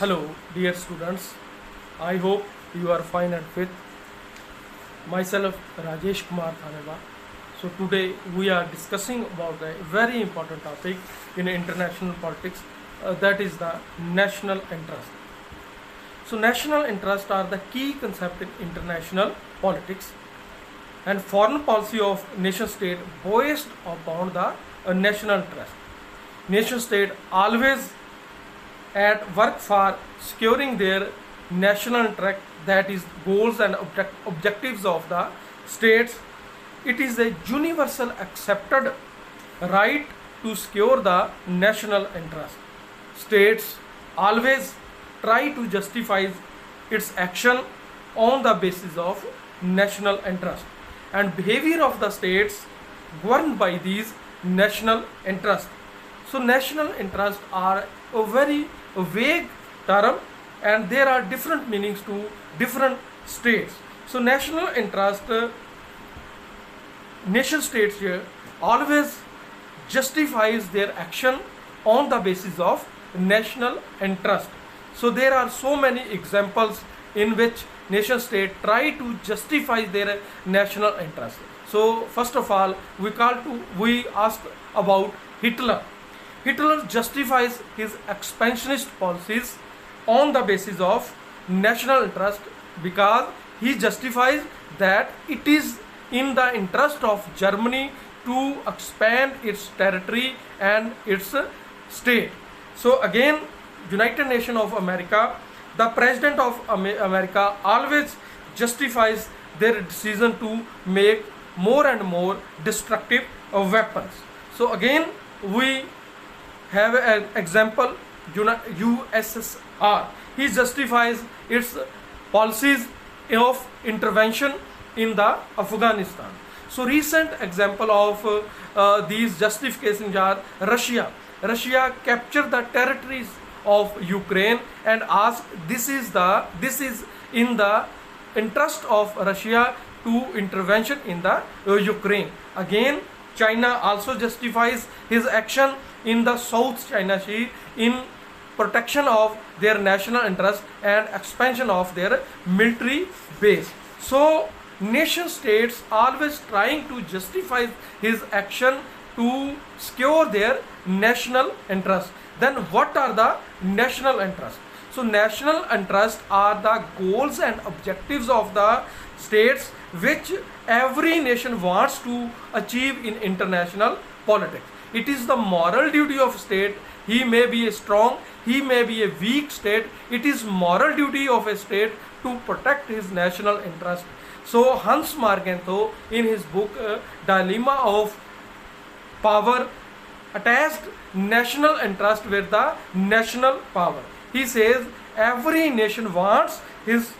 Hello, dear students. I hope you are fine and fit. Myself, Rajesh Kumar Thaneva. So today we are discussing about a very important topic in international politics. That is the national interest. So national interest are the key concept in international politics, and foreign policy of nation state based upon the national interest. Nation state always at work for securing their national interest, that is goals and objectives of the states. It is a universal accepted right to secure the national interest. States always try to justify its action on the basis of national interest, and behavior of the states governed by these national interests. So national interests are a very vague term, and there are different meanings to different states. So national interest, nation states here always justifies their action on the basis of national interest. So there are so many examples in which nation state try to justify their national interest. So first of all, we asked about Hitler. Hitler justifies his expansionist policies on the basis of national interest because he justifies that it is in the interest of Germany to expand its territory and its state. So again, United Nations of America, the President of America always justifies their decision to make more and more destructive weapons. So again, we have an example, USSR. He justifies its policies of intervention in the Afghanistan. So recent example of these justifications are Russia. Russia captured the territories of Ukraine and asked this is in the interest of Russia to intervention in the Ukraine. Again, China also justifies his action in the South China Sea in protection of their national interest and expansion of their military base. So nation states always trying to justify his action to secure their national interest. Then what are the national interests? So national interests are the goals and objectives of the states which every nation wants to achieve in international politics. It is the moral duty of state. He may be a strong, he may be a weak state. It is moral duty of a state to protect his national interest. So Hans Margenthaler in his book Dilemma of Power attached national interest with the national power. He says every nation wants his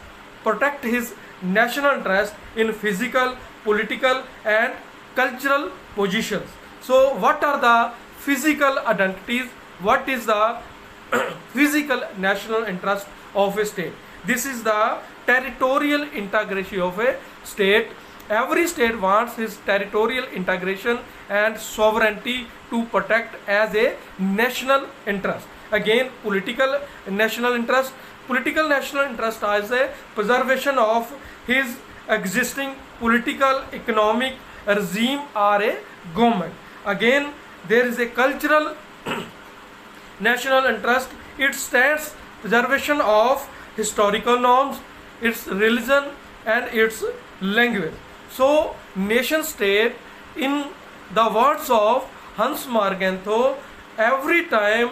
protect his national interest in physical, political and cultural positions. So what are the physical identities? What is the physical national interest of a state? This is the territorial integration of a state. Every state wants his territorial integration and sovereignty to protect as a national interest. Again, political national interest. Political national interest as a preservation of his existing political, economic regime or a government. Again, there is a cultural national interest. It stands preservation of historical norms, its religion and its language. So nation state, in the words of Hans Margenthaler, every time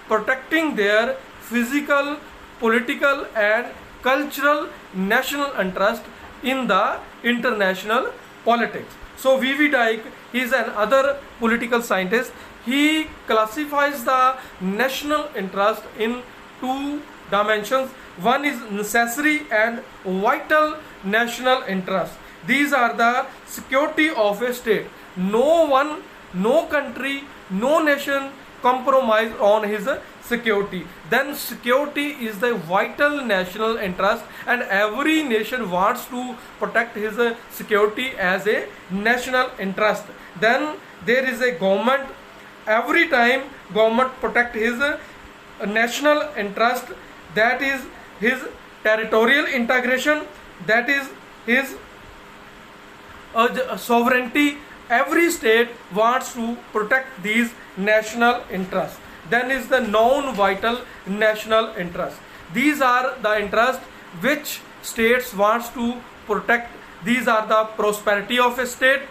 protecting their physical, political and cultural national interest in the international politics. So V.V. Dyke, he is another political scientist. He classifies the national interest in two dimensions. One is necessary and vital national interest. These are the security of a state. No one, no country, no nation compromise on his security. Then security is the vital national interest, and every nation wants to protect his security as a national interest. Then there is a government. Every time government protect his national interest, that is his territorial integration, that is his sovereignty. Every state wants to protect these national interests. Then is the non-vital national interest. These are the interests which states wants to protect. These are the prosperity of a state,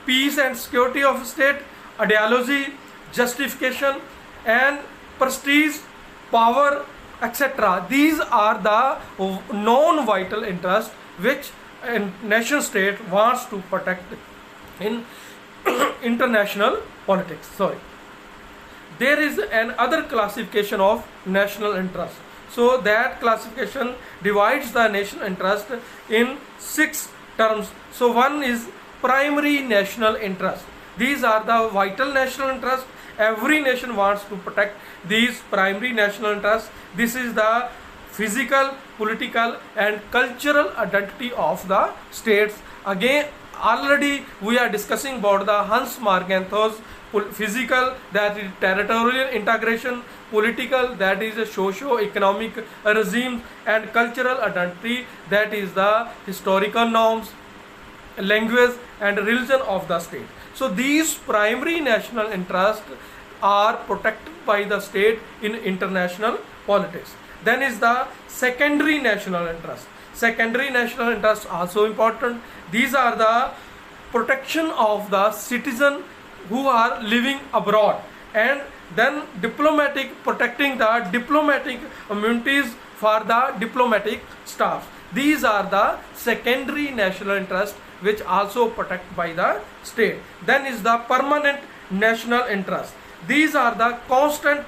peace and security of a state, ideology, justification, and prestige, power, etc. These are the non-vital interests which a nation state wants to protect in international politics. Sorry. There is an other classification of national interest. So that classification divides the national interest in 6 terms. So one is primary national interest. These are the vital national interests. Every nation wants to protect these primary national interests. This is the physical, political and cultural identity of the states. Again, already we are discussing about the Hans Margenthaus physical, that is territorial integration, political, that is a socio-economic regime, and cultural identity, that is the historical norms, language and religion of the state. So these primary national interests are protected by the state in international politics. Then is the secondary national interest. Secondary national interests also important. These are the protection of the citizen who are living abroad, and then diplomatic, protecting the diplomatic immunities for the diplomatic staff. These are the secondary national interests which also protected by the state. Then is the permanent national interest. These are the constant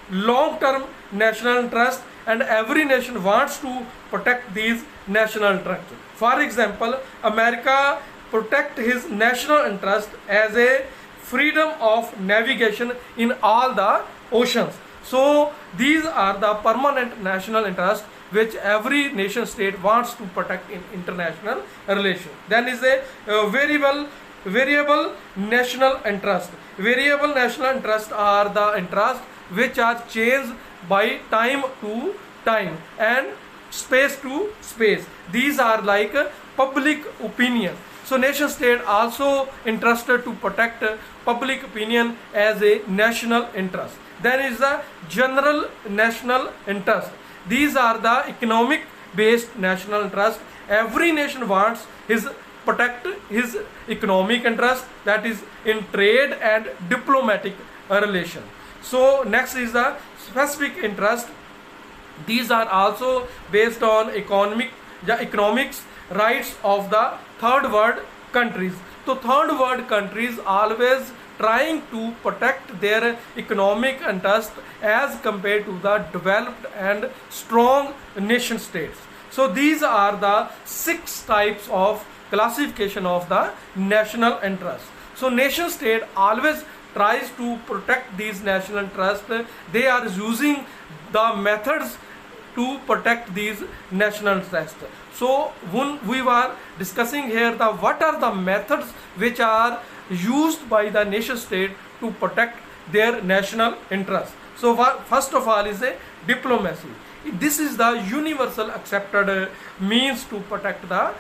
long-term national interest, and every nation wants to protect these national interests. For example, America protect his national interest as a freedom of navigation in all the oceans. So these are the permanent national interests which every nation state wants to protect in international relations. Then is a variable national interest. Variable national interests are the interests which are changed by time to time and space to space. These are like public opinion. So nation state also interested to protect public opinion as a national interest. Then is the general national interest. These are the economic based national interest. Every nation wants his protect his economic interest, that is in trade and diplomatic relation. So next is the specific interest. These are also based on economics rights of the third world countries. So third world countries always trying to protect their economic interest as compared to the developed and strong nation states. So these are the 6 types of classification of the national interest. So nation state always tries to protect these national interests. They are using the methods to protect these national interests. So when we were discussing here the what are the methods which are used by the nation state to protect their national interests. So first of all is a diplomacy. This is the universal accepted means to protect the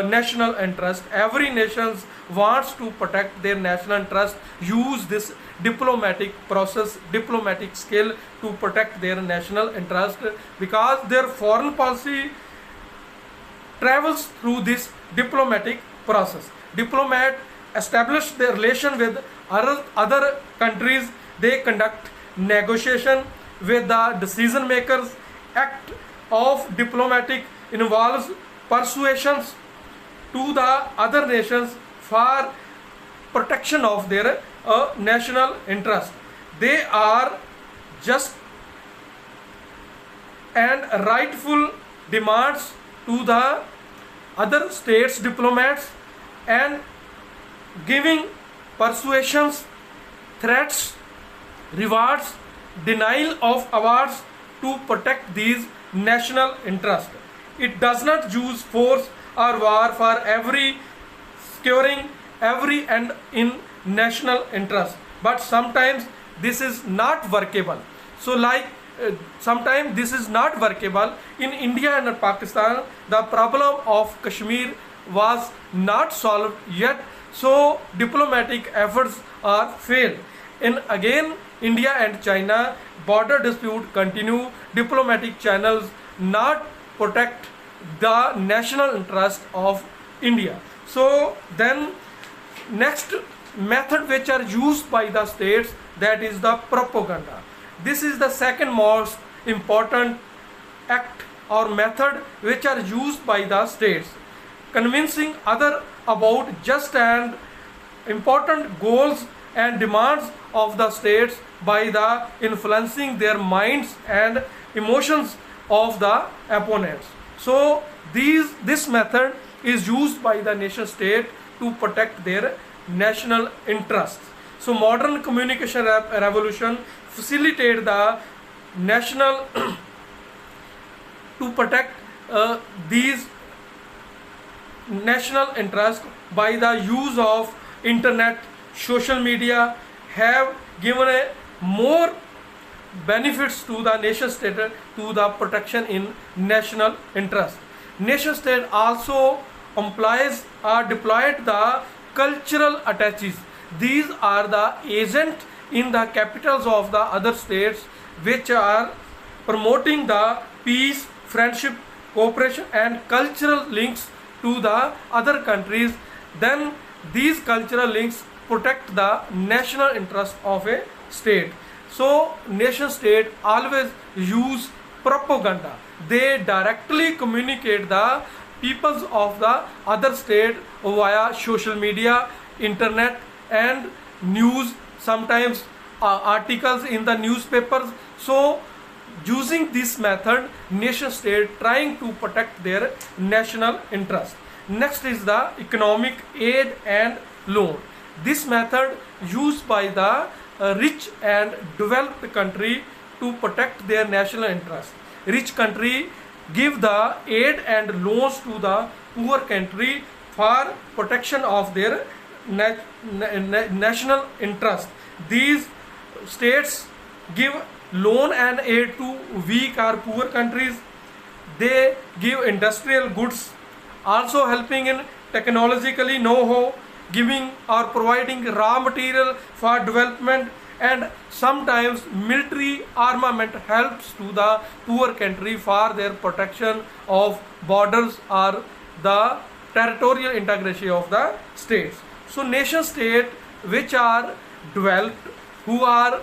national interest. Every nation wants to protect their national interest, use this diplomatic process, diplomatic skill to protect their national interest, because their foreign policy travels through this diplomatic process. Diplomat establish their relation with other countries. They conduct negotiation with the decision makers. Act of diplomatic involves persuasions to the other nations for protection of their national interest. They are just and rightful demands to the other states diplomats, and giving persuasions, threats, rewards, denial of awards to protect these national interests. It does not use force or war for securing every end in national interest, but sometimes this is not workable. So like sometimes this is not workable. In India and Pakistan, the problem of Kashmir was not solved yet, so diplomatic efforts are failed. In again India and China, border dispute continue, diplomatic channels not protect the national interest of India. So then next method which are used by the states, that is the propaganda. This is the second most important act or method which are used by the states, convincing other about just and important goals and demands of the states by the influencing their minds and emotions of the opponents. So this method is used by the nation state to protect their national interests. So modern communication revolution facilitate the national to protect these national interests by the use of internet, social media have given a more benefits to the nation state to the protection in national interest. Nation state also employs or deployed the cultural attaches. These are the agents in the capitals of the other states which are promoting the peace, friendship, cooperation and cultural links to the other countries. Then these cultural links protect the national interest of a state. So nation state always use propaganda. They directly communicate the peoples of the other state via social media, internet and news, sometimes articles in the newspapers. So using this method, nation state trying to protect their national interest. Next is the economic aid and loan. This method used by the rich and developed country to protect their national interest. Rich country give the aid and loans to the poor country for protection of their national interest. These states give loan and aid to weak or poor countries. They give industrial goods, also helping in technologically know-how, giving or providing raw material for development, and sometimes military armament helps to the poor country for their protection of borders or the territorial integration of the states. So nation state which are developed, who are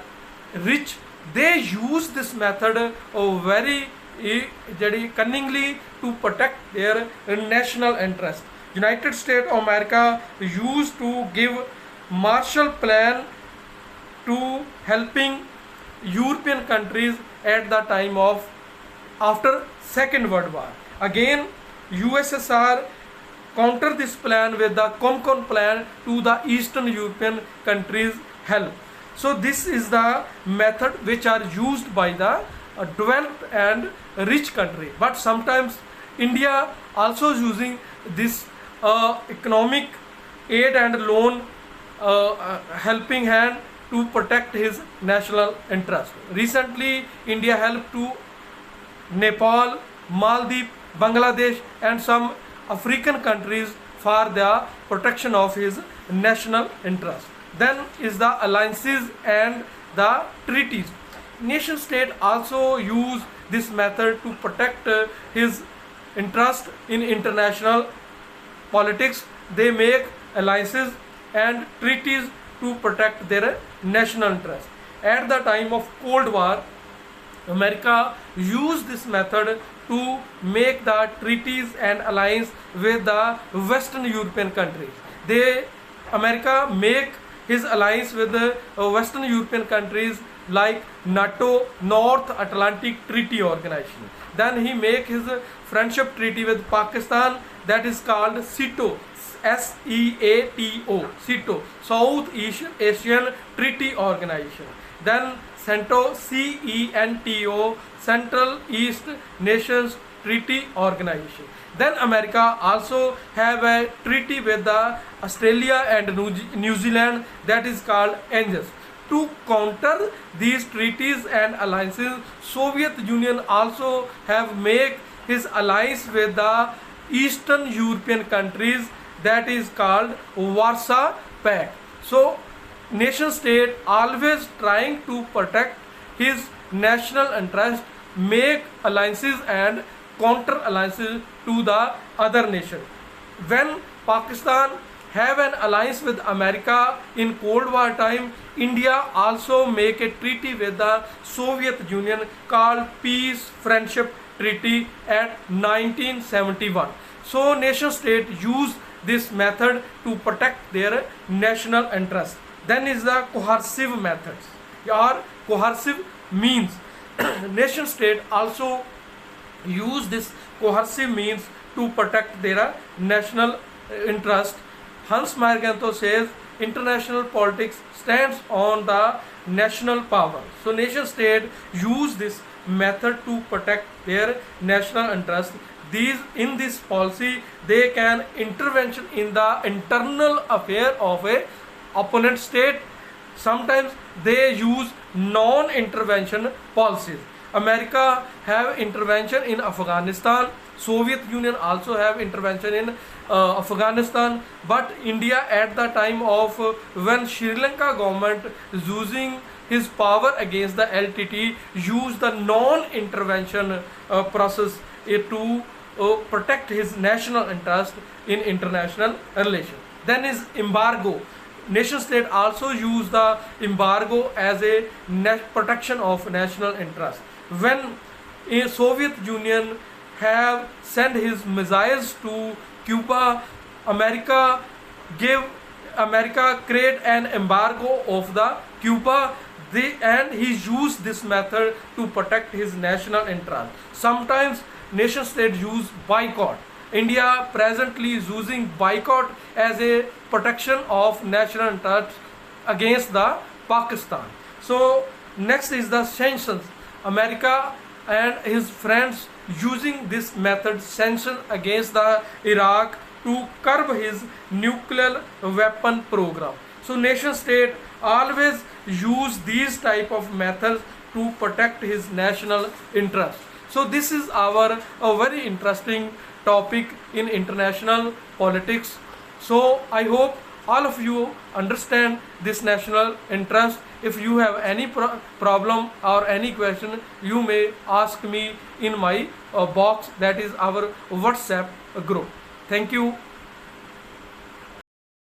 rich, they use this method very cunningly to protect their national interest. United States of America used to give Marshall Plan to helping European countries at the time of after Second World War. Again, USSR counter this plan with the Comecon plan to the Eastern European countries help. So this is the method which are used by the developed and rich country. But sometimes India also using this economic aid and loan helping hand to protect his national interest. Recently, India helped to Nepal, Maldives, Bangladesh and some African countries for the protection of his national interest. Then is the alliances and the treaties. Nation state also use this method to protect his interest in international politics. They make alliances and treaties to protect their national interest. At the time of Cold War, America used this method to make the treaties and alliance with the Western European countries. America make his alliance with the Western European countries like NATO, North Atlantic Treaty Organization. Then he make his friendship treaty with Pakistan, that is called SEATO, SEATO, SEATO, South East Asian Treaty Organization. Then CENTO, CENTO, Central East Nations Treaty Organization. Then America also have a treaty with the Australia and New Zealand, that is called ANZUS. To counter these treaties and alliances, Soviet Union also have make his alliance with the Eastern European countries, that is called Warsaw Pact. So nation state always trying to protect his national interest, make alliances and counter alliances to the other nation. When Pakistan have an alliance with America in Cold War time, India also make a treaty with the Soviet Union called Peace Friendship Treaty at 1971. So nation state use this method to protect their national interest. Then is the coercive methods or coercive means. Nation state also use this coercive means to protect their national interest. Hans Marganto says international politics stands on the national power. So nation state use this method to protect their national interest. These in this policy they can intervention in the internal affair of a opponent state. Sometimes they use non-intervention policies. America have intervention in Afghanistan. Soviet Union also have intervention in Afghanistan. But India at the time of when Sri Lanka government is using his power against the LTT, use the non-intervention process to protect his national interest in international relations. Then is embargo. Nation state also use the embargo as a protection of national interest. When a Soviet Union have sent his missiles to Cuba, America create an embargo of the Cuba, and he used this method to protect his national interest. Sometimes nation state use boycott. India presently is using boycott as a protection of national interest against the Pakistan. So next is the sanctions. America and his friends using this method sanction against the Iraq to curb his nuclear weapon program. So nation state always use these type of methods to protect his national interest. So this is our a very interesting topic in international politics. So I hope all of you understand this national interest. If you have any problem or any question, you may ask me in my box, that is our WhatsApp group. Thank you.